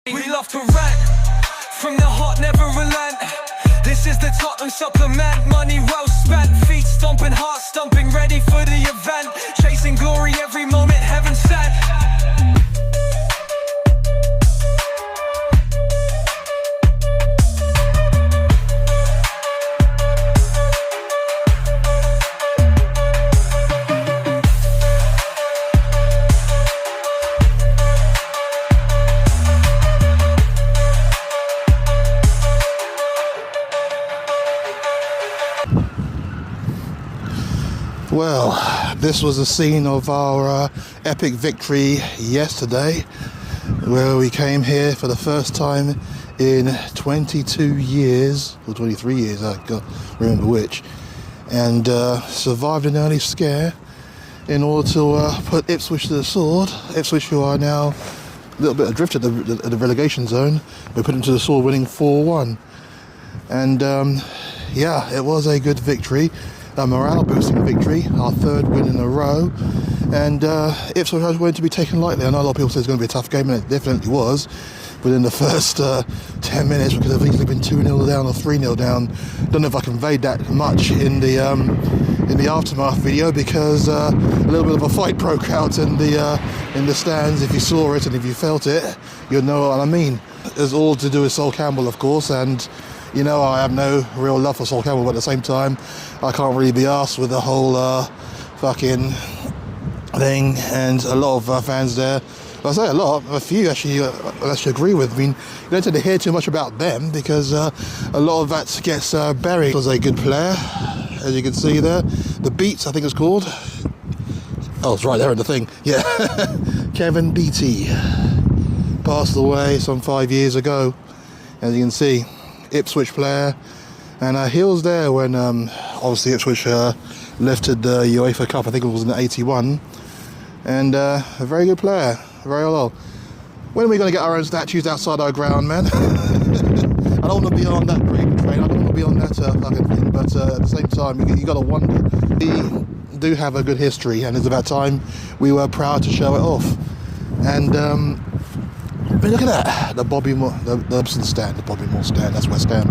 We love to rant, from the heart never relent. This is the Tottenham supplement, money well spent. Feet stomping, heart stomping, ready for the event. Chasing glory every moment, heaven sent. Well, this was the scene of our epic victory yesterday, where we came here for the first time in 22 years, or 23 years, I can't remember which, and survived an early scare in order to put Ipswich to the sword. Ipswich, who are now a little bit adrift at the relegation zone, we put them to the sword, winning 4-1. And yeah, it was a good victory. A morale-boosting victory, our third win in a row, and Ipswich was going to be taken lightly. I know a lot of people say it's going to be a tough game, and it definitely was. Within the first 10 minutes, we could have easily been 2-0 down or 3-0 down. Don't know if I conveyed that much in the aftermath video, because a little bit of a fight broke out in the stands. If you saw it and if you felt it, you'll know what I mean. It's all to do with Sol Campbell, of course, and you know, I have no real love for Sol Campbell, but at the same time, I can't really be arsed with the whole fucking thing. And a lot of fans there, well, I say a few actually agree with. I mean, you don't tend to hear too much about them, because a lot of that gets buried. He was a good player, as you can see there. The Beats, I think it's called. Oh, it's right there in the thing. Yeah, Kevin Beattie passed away some 5 years ago, as you can see. Ipswich player, and he was there when obviously Ipswich lifted the UEFA Cup. I think it was in '81, and a very good player, very well. When are we going to get our own statues outside our ground, man? I don't want to be on that break train. I don't want to be on that fucking thing, but at the same time, you got to wonder. We do have a good history, and it's about time we were proud to show it off. And I mean, look at that, the Bobby Moore, the Robson stand, the Bobby Moore stand, that's West Ham.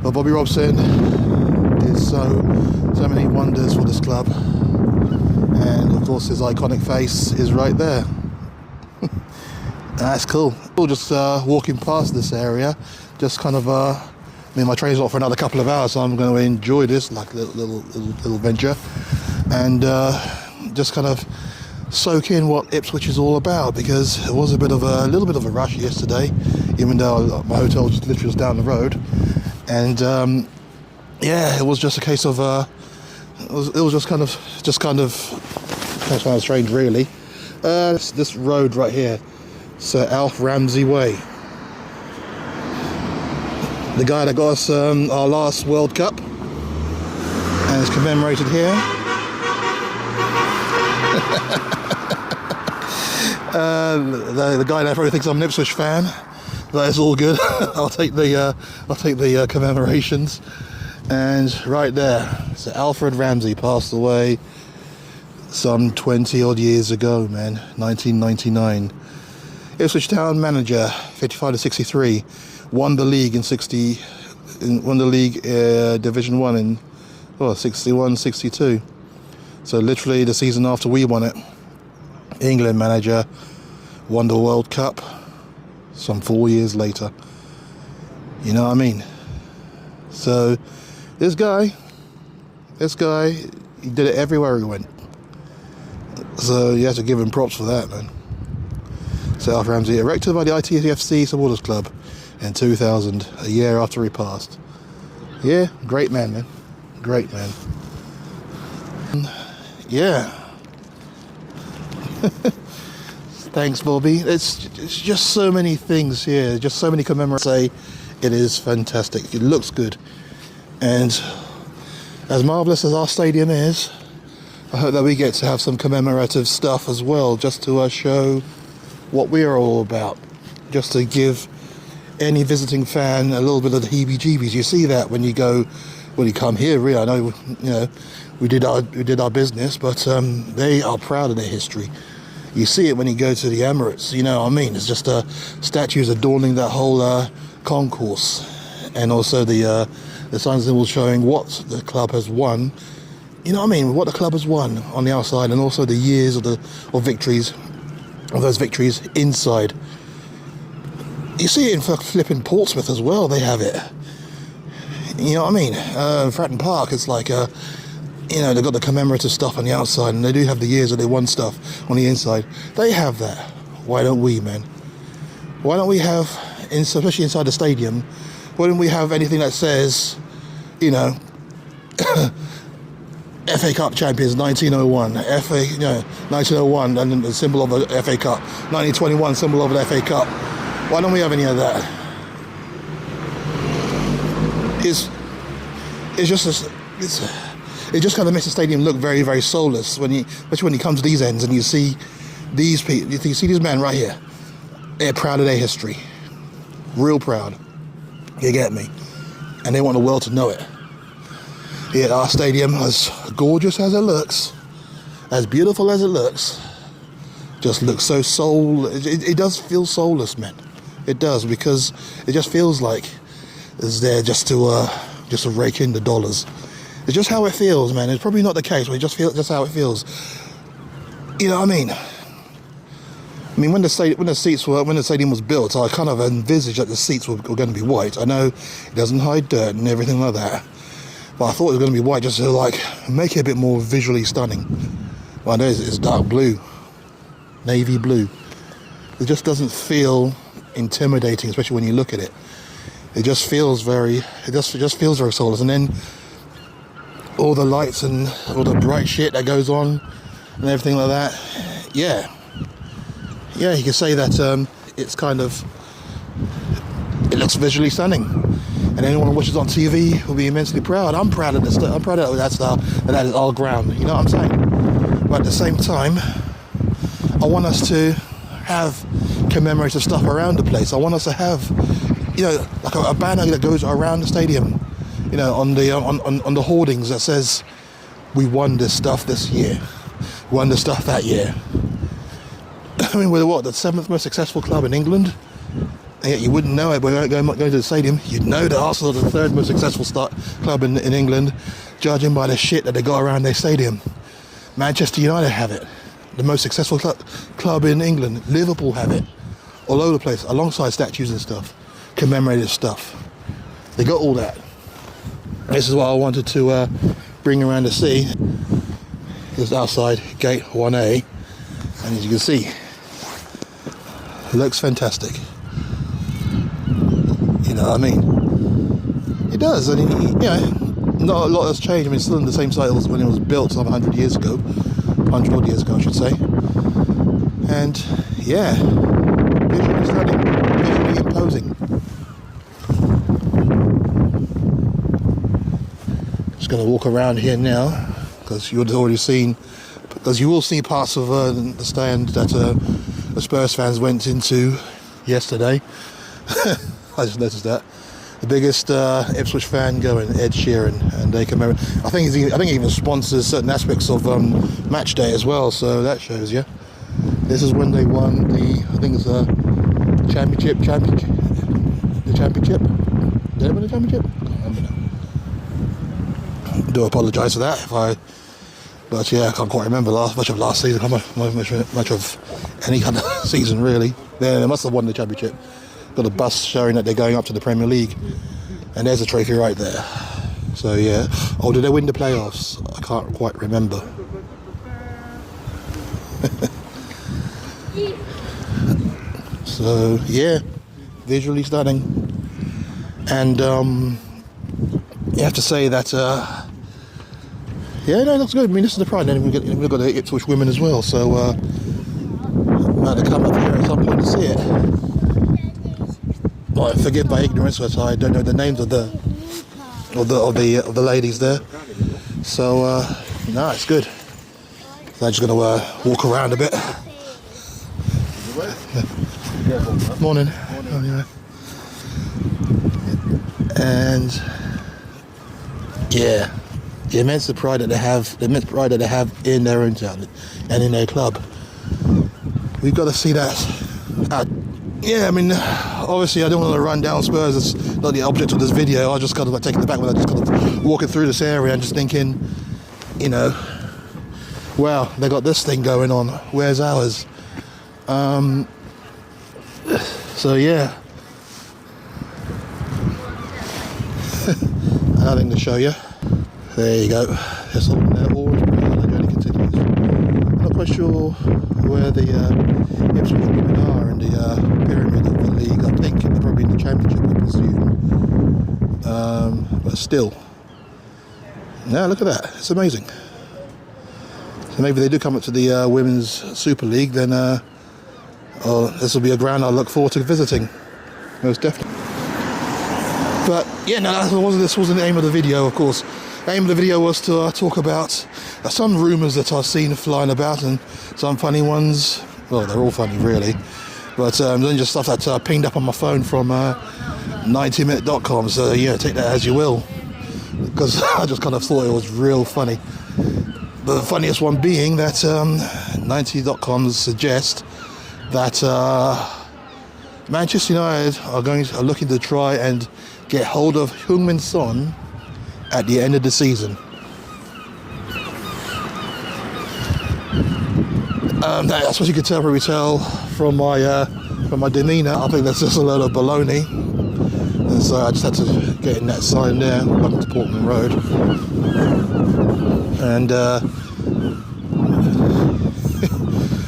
But Bobby Robson did so many wonders for this club, and of course his iconic face is right there. That's cool. We're just walking past this area, just kind of, I mean, my train's not for another couple of hours, so I'm going to enjoy this like little venture, and just kind of soak in what Ipswich is all about, because it was a little bit of a rush yesterday, even though my hotel was literally down the road, and yeah, it was just a case of it was just kind of strange, really. This road right here, Sir Alf Ramsey Way, the guy that got us our last World Cup, and it's commemorated here. The guy there probably thinks I'm an Ipswich fan, but it's all good. I'll take the commemorations. And right there, so Alfred Ramsey passed away some 20 odd years ago, man. 1999. Ipswich Town manager, 55 to 63, won the league Division 1 in 61-62. So literally the season after we won it. England manager, won the World Cup some 4 years later. You know what I mean? So this guy, he did it everywhere he went. So you have to give him props for that, man. So Alf Ramsey, erected by the ITFC supporters club in 2000, a year after he passed. Yeah, great man, man. Great man. Yeah. Thanks, Bobby. It's just so many things here, just so many commemorations. Say it is fantastic. It looks good, and as marvellous as our stadium is, I hope that we get to have some commemorative stuff as well, just to show what we are all about, just to give any visiting fan a little bit of the heebie-jeebies. You see that when you come here. Really, I know, you know, we did our business, but they are proud of their history. You see it when you go to the Emirates, you know what I mean? It's just statues adorning that whole concourse, and also the signs that will showing what the club has won. You know what I mean? What the club has won on the outside, and also the years of victories, of those victories inside. You see it in flipping Portsmouth as well. They have it. You know what I mean? Fratton Park, it's like you know, they've got the commemorative stuff on the outside, and they do have the years that they won stuff on the inside. They have that. Why don't we, man? Why don't we have, especially inside the stadium, why don't we have anything that says, you know, FA Cup champions 1901, 1901, and the symbol of the FA Cup, 1921, symbol of the FA Cup. Why don't we have any of that? It just kind of makes the stadium look very, very soulless, especially when you come to these ends and you see these people, you see these men right here. They're proud of their history, real proud. You get me? And they want the world to know it. Yet our stadium, as gorgeous as it looks, as beautiful as it looks, just looks so it does feel soulless, man. It does, because it just feels like it's there just to rake in the dollars. It's just how it feels, man. It's probably not the case, but it just feels just how it feels. You know what I mean? I mean, when the stadium was built, I kind of envisaged that the seats were going to be white. I know it doesn't hide dirt and everything like that, but I thought it was going to be white just to like make it a bit more visually stunning. Well, I know it's dark blue, navy blue. It just doesn't feel intimidating, especially when you look at it. It just feels very soulless. And then all the lights and all the bright shit that goes on and everything like that. Yeah, you can say that it's kind of, it looks visually stunning, and anyone who watches on TV will be immensely proud. I'm proud of this. I'm proud of that style, and that is our ground. You know what I'm saying? But at the same time, I want us to have commemorative stuff around the place. I want us to have, you know, like a banner that goes around the stadium, you know, on the hoardings that says, "We won this stuff this year, won this stuff that year." I mean, we're what, the 7th most successful club in England, and yet you wouldn't know it. But going to the stadium, you'd know that Arsenal are the 3rd most successful club in England, judging by the shit that they got around their stadium. Manchester United have it, the most successful club in England. Liverpool have it, all over the place, alongside statues and stuff, commemorative stuff. They got all that. This is what I wanted to bring around to see. It's outside gate 1A, and as you can see, it looks fantastic. You know what I mean? It does. I mean, you know, not a lot has changed. I mean, it's still in the same site as when it was built some 100 years ago. 100 odd years ago, I should say. And yeah, visually stunning, visually imposing. Just going to walk around here now, because you've already seen, because you will see parts of the stand that the Spurs fans went into yesterday. I just noticed that. The biggest Ipswich fan going, Ed Sheeran, and they commemorate. I think he even sponsors certain aspects of match day as well. So that shows you. This is when they won the, I think it's the championship. The championship. Did they win the championship? I can't remember now. I do apologise for that but yeah, I can't quite remember much of last season. Much of any kind of season really. They must have won the championship. Got a bus showing that they're going up to the Premier League, and there's a trophy right there. So yeah. Oh, did they win the playoffs? I can't quite remember. So yeah, visually stunning, and you have to say that yeah, no, it looks good. I mean, this is the pride, and we've got the Ipswich women as well, so might have to come up here at some point to see it. Well, forgive my ignorance, but I don't know the names of the ladies there. So no, it's good. So I'm just going to walk around a bit. Morning. And yeah, the immense pride that they have in their own town and in their club. we've got to see that. Yeah, I mean, obviously I don't want to run down Spurs. It's not the object of this video. I just kind of like taking the back when I just kind of walking through this area and just thinking, you know, wow, they got this thing going on. Where's ours? So yeah, another thing to show you. There you go. It's all there. Always pretty hard. The journey continues. I'm not quite sure where the Ipswich women are in the pyramid of the league. I think they're probably in the championship, I presume. But still, now look at that. It's amazing. So maybe they do come up to the Women's Super League, then this will be a ground I look forward to visiting. Most definitely. But yeah, no, this wasn't the aim of the video, of course. The aim of the video was to talk about some rumours that I've seen flying about, and some funny ones. Well, they're all funny, really. But then just stuff that pinged up on my phone from 90minute.com. So yeah, take that as you will, because I just kind of thought it was real funny. The funniest one being that 90.com suggest that Manchester United are looking to try and get hold of Heung-min Son at the end of the season. That's what you could probably tell from my demeanour. I think that's just a load of baloney. And so I just had to get in that sign there. Welcome to Portman Road. And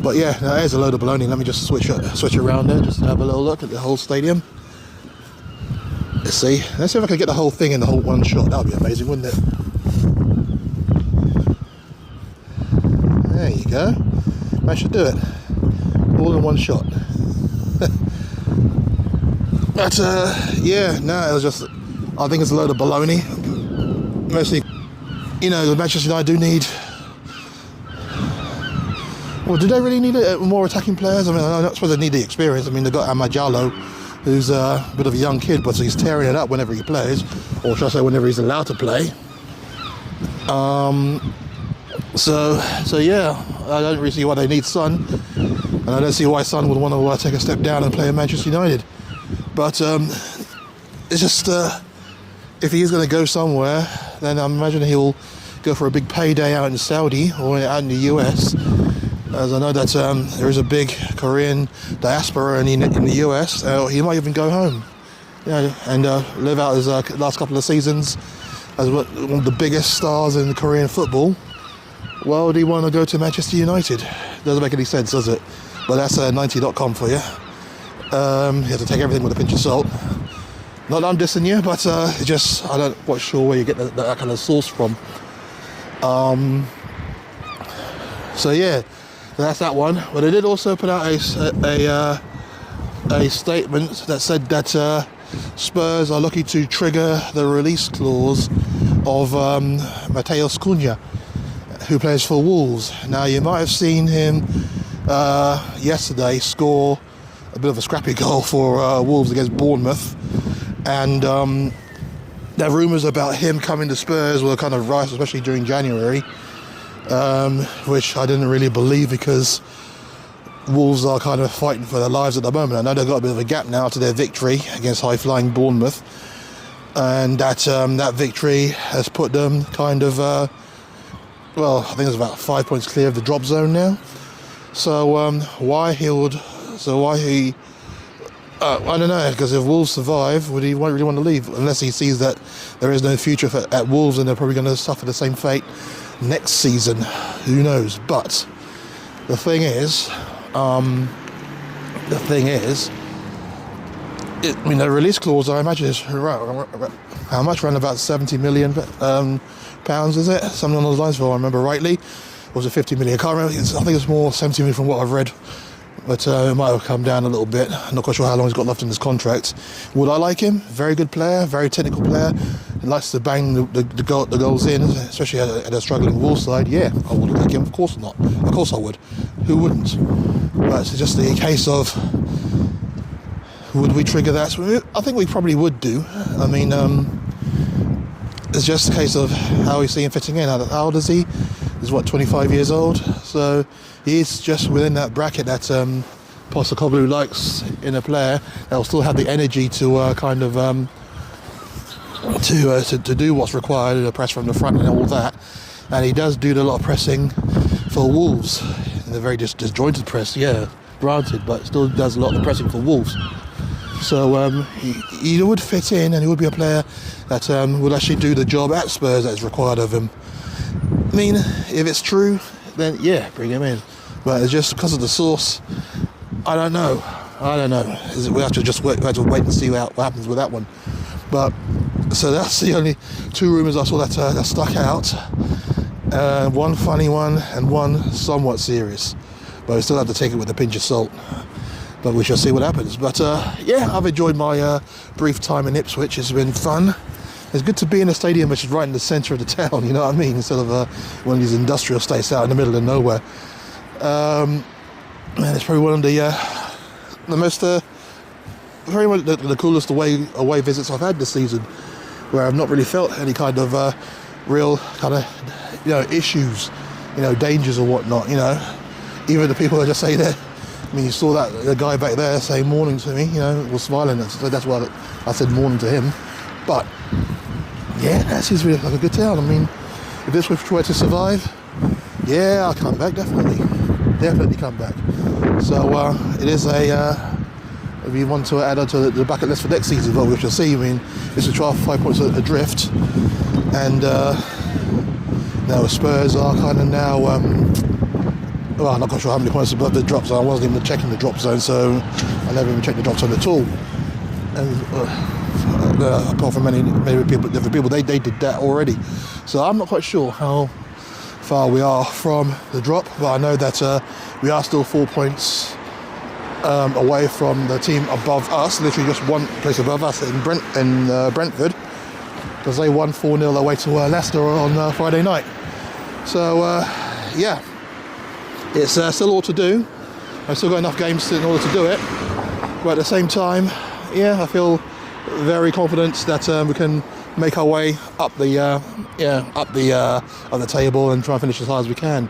but yeah, no, there's a load of baloney. Let me just switch around there, just to have a little look at the whole stadium. Let's see if I can get the whole thing in the whole one shot. That would be amazing, wouldn't it? There you go. I should do it all in one shot. But yeah, no, it was just, I think it's a load of baloney. Mostly, you know, the Manchester United do need. Well, do they really need more attacking players? I mean, I don't suppose they need the experience. I mean, they've got Amad Diallo, who's a bit of a young kid, but he's tearing it up whenever he plays, or should I say whenever he's allowed to play. So yeah, I don't really see why they need Son, and I don't see why Son would want to take a step down and play at Manchester United. But it's just, if he is going to go somewhere, then I imagine he'll go for a big payday out in Saudi or out in the US. As I know that there is a big Korean diaspora in the US, he might even go home, you know, and live out his last couple of seasons as one of the biggest stars in Korean football. Why would he want to go to Manchester United? Doesn't make any sense, does it? But that's 90.com for you. You have to take everything with a pinch of salt. Not that I'm dissing you, but just I don't quite sure where you get that kind of source from. So yeah. That's that one. But they did also put out a statement that said that Spurs are looking to trigger the release clause of Mateus Cunha, who plays for Wolves. Now, you might have seen him yesterday score a bit of a scrappy goal for Wolves against Bournemouth. And the rumours about him coming to Spurs were kind of rife, especially during January. Which I didn't really believe, because Wolves are kind of fighting for their lives at the moment. I know they've got a bit of a gap now to their victory against high-flying Bournemouth, and that victory has put them kind of, well, I think it's about 5 points clear of the drop zone now. So why he, I don't know, because if Wolves survive, would he really want to leave? Unless he sees that there is no future at Wolves and they're probably going to suffer the same fate next season. Who knows? But the thing is, the the release clause, I imagine, is how much? Around about 70 million pounds, is it? Something on those lines, if I remember rightly. Or was it 50 million? I can't remember. I think it's more 70 million from what I've read. But it might have come down a little bit. I'm not quite sure how long he's got left in his contract. Would I like him? Very good player, very technical player. He likes to bang the goals in, especially at a struggling Wolves side. Yeah, I would like him. Of course not. Of course I would. Who wouldn't? But it's just a case of, would we trigger that? I think we probably would do. I mean, it's just a case of how we see him fitting in. How old is he? He's 25 years old. So he's just within that bracket that Postecoglou likes in a player that will still have the energy to to do what's required, to press from the front and all that. And he does do a lot of pressing for Wolves. In a very disjointed press, yeah, granted, but still does a lot of pressing for Wolves. So he would fit in, and he would be a player that would actually do the job at Spurs that is required of him. I mean, if it's true, then yeah, bring him in. But it's just because of the source, I don't know. We have to wait and see what happens with that one. But so that's the only two rumours I saw that stuck out. One funny one and one somewhat serious. But I still have to take it with a pinch of salt. But we shall see what happens. But yeah, I've enjoyed my brief time in Ipswich. It's been fun. It's good to be in a stadium which is right in the centre of the town, you know what I mean? Instead of one of these industrial estates out in the middle of nowhere. And it's probably one of the most, very much the coolest away visits I've had this season, where I've not really felt any kind of real kind of, issues, dangers or whatnot, Even the people that just say that, I mean, you saw the guy back there saying morning to me, was smiling, so that's why I said morning to him. But, yeah, that seems really like a good town. I mean, if this were to survive, yeah, I'll come back, definitely come back. So, it is if you want to add on to the bucket list for next season, well, we shall see. I mean, this is 5 points adrift, and now Spurs are kind of now, well, I'm not quite sure how many points above the drop zone. I wasn't even checking the drop zone, so I never even checked the drop zone at all. And apart from many different people, they did that already. So I'm not quite sure how far we are from the drop, but I know that we are still 4 points away from the team above us, literally just one place above us in Brentford, because they won 4-0 away to Leicester on Friday night. So yeah, it's still all to do. I've still got enough games in order to do it, but at the same time, yeah, I feel very confident that we can make our way up the table and try and finish as high as we can.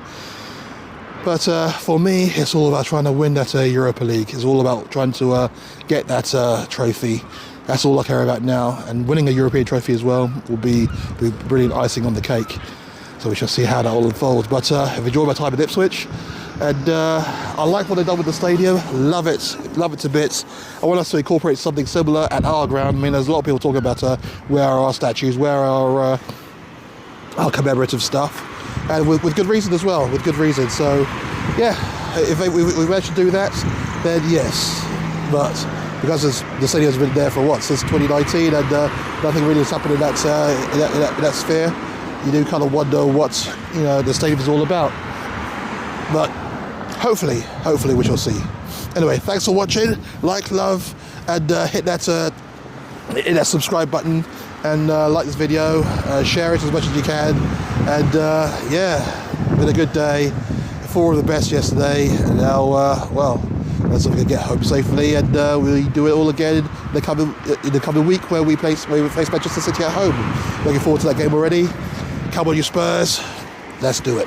But for me, it's all about trying to win that Europa League. It's all about trying to get that trophy. That's all I care about now. And winning a European trophy as well will be brilliant icing on the cake. So we shall see how that all unfolds. But I've enjoyed my time at Ipswich. And I like what they've done with the stadium. Love it to bits. I want us to incorporate something similar at our ground. I mean, there's a lot of people talking about where are our statues, where are our commemorative stuff. And with good reason as well, with good reason. So, yeah, if we manage to do that, then yes. But because the stadium has been there for since 2019, and nothing really has happened in that sphere, you do kind of wonder what the stadium is all about. But hopefully we shall see. Anyway, thanks for watching. Like, love, and hit that subscribe button. And like this video, share it as much as you can, and yeah, been a good day. 4 of the best yesterday, and now well, let's see if we can get home safely, and we do it all again in the coming week where we face Manchester City at home. Looking forward to that game already. Come on, you Spurs, let's do it.